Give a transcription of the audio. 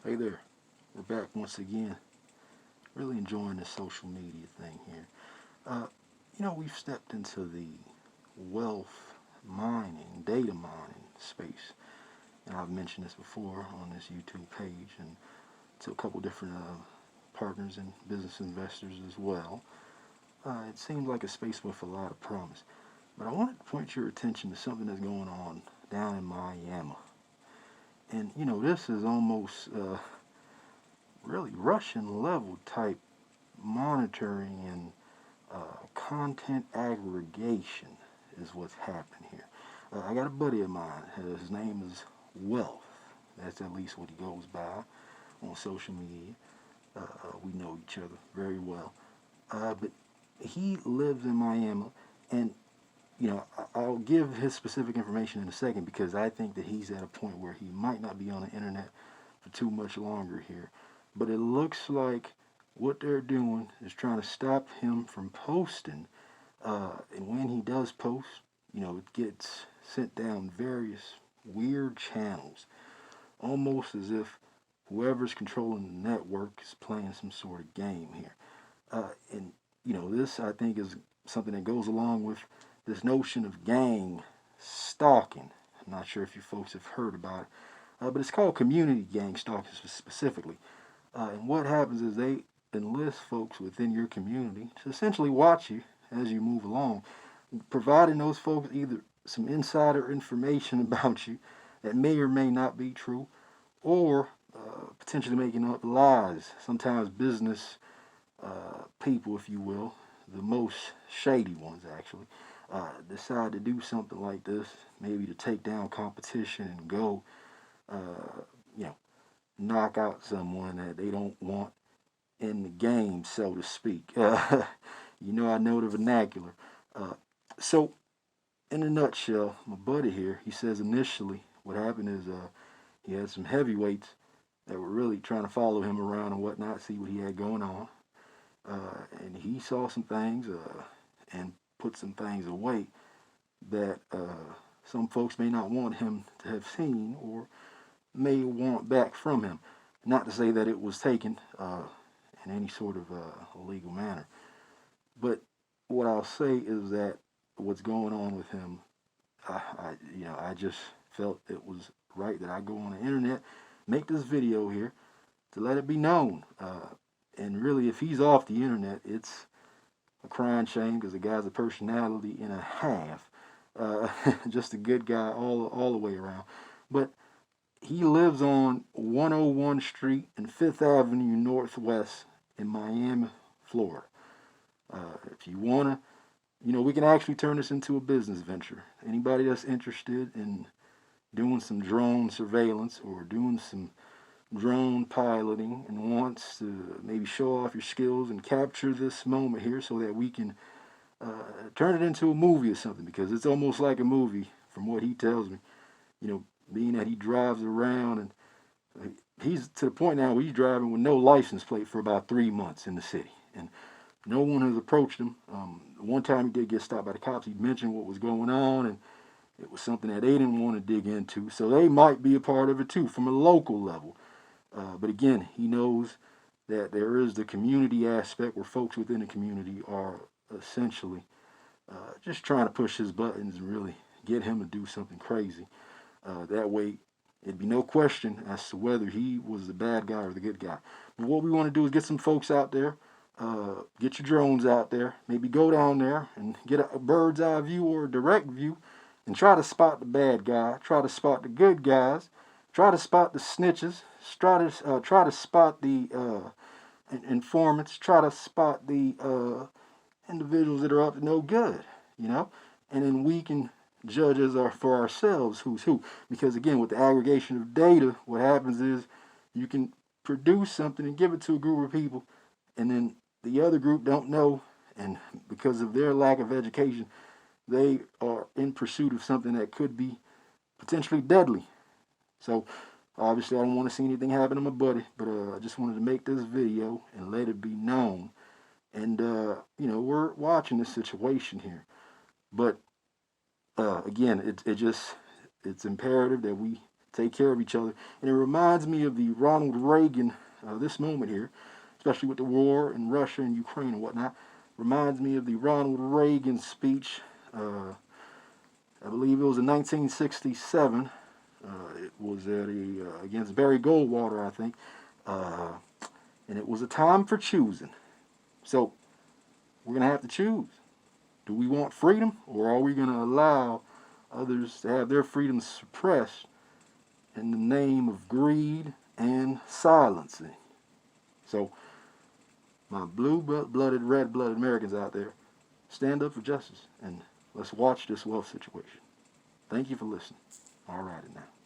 Hey there, we're back once again. Really enjoying this social media thing here. Uh, we've stepped into the wealth mining, data mining space, and I've mentioned this before on this YouTube page and to a couple different partners and business investors as well. It seems like a space with a lot of promise, but I wanted to point your attention to something that's going on down in Miami. And this is almost really Russian level type monitoring and content aggregation is what's happening here. I got a buddy of mine. His name is Wealth. That's at least what he goes by on social media. We know each other very well. But he lives in Miami, and I'll give his specific information in a second because I think that he's at a point where he might not be on the internet for too much longer here. But it looks like what they're doing is trying to stop him from posting. And when he does post, it gets sent down various weird channels, almost as if whoever's controlling the network is playing some sort of game here. And this I think is something that goes along with this notion of gang stalking. I'm not sure if you folks have heard about it, but it's called community gang stalking specifically. And what happens is they enlist folks within your community to essentially watch you as you move along, providing those folks either some insider information about you that may or may not be true, or potentially making up lies. Sometimes business people, if you will, the most shady ones actually, decide to do something like this, maybe to take down competition and go, you know, knock out someone that they don't want in the game, so to speak. I know the vernacular. So, in a nutshell, my buddy here, he says initially what happened is he had some heavyweights that were really trying to follow him around and whatnot, see what he had going on. And he saw some things and put some things away that some folks may not want him to have seen or may want back from him. Not to say that it was taken in any sort of illegal manner, but what I'll say is that what's going on with him, I just felt it was right that I go on the internet, make this video here to let it be known. And really, if he's off the internet, it's a crying shame because the guy's a personality and a half. Just a good guy all the way around. But he lives on 101 Street and 5th Avenue Northwest in Miami, Florida. If you want to, we can actually turn this into a business venture. Anybody that's interested in doing some drone surveillance or doing some drone piloting and wants to maybe show off your skills and capture this moment here so that we can turn it into a movie or something, because it's almost like a movie from what he tells me. Being that he drives around and he's to the point now where he's driving with no license plate for about 3 months in the city, and no one has approached him. One time he did get stopped by the cops. He mentioned what was going on, and it was something that they didn't want to dig into, so they might be a part of it too from a local level. But again, he knows that there is the community aspect where folks within the community are essentially just trying to push his buttons and really get him to do something crazy. That way, it'd be no question as to whether he was the bad guy or the good guy. But what we want to do is get some folks out there, get your drones out there, maybe go down there and get a bird's eye view or a direct view and try to spot the bad guy, try to spot the good guys, try to spot the snitches, try to spot the informants, try to spot the individuals that are up to no good, and then we can judge for ourselves who's who. Because again, with the aggregation of data, what happens is you can produce something and give it to a group of people, and then the other group don't know, and because of their lack of education, they are in pursuit of something that could be potentially deadly. So obviously I don't want to see anything happen to my buddy, but I just wanted to make this video and let it be known. And we're watching this situation here, but again, it's imperative that we take care of each other. And it reminds me of the Ronald Reagan, this moment here, especially with the war in Russia and Ukraine and whatnot, reminds me of the Ronald Reagan speech. I believe it was in 1967. It was at against Barry Goldwater, I think. And it was a time for choosing. So we're going to have to choose. Do we want freedom, or are we going to allow others to have their freedom suppressed in the name of greed and silencing? So, my blue-blooded, red-blooded Americans out there, stand up for justice, and let's watch this wealth situation. Thank you for listening. All righty now.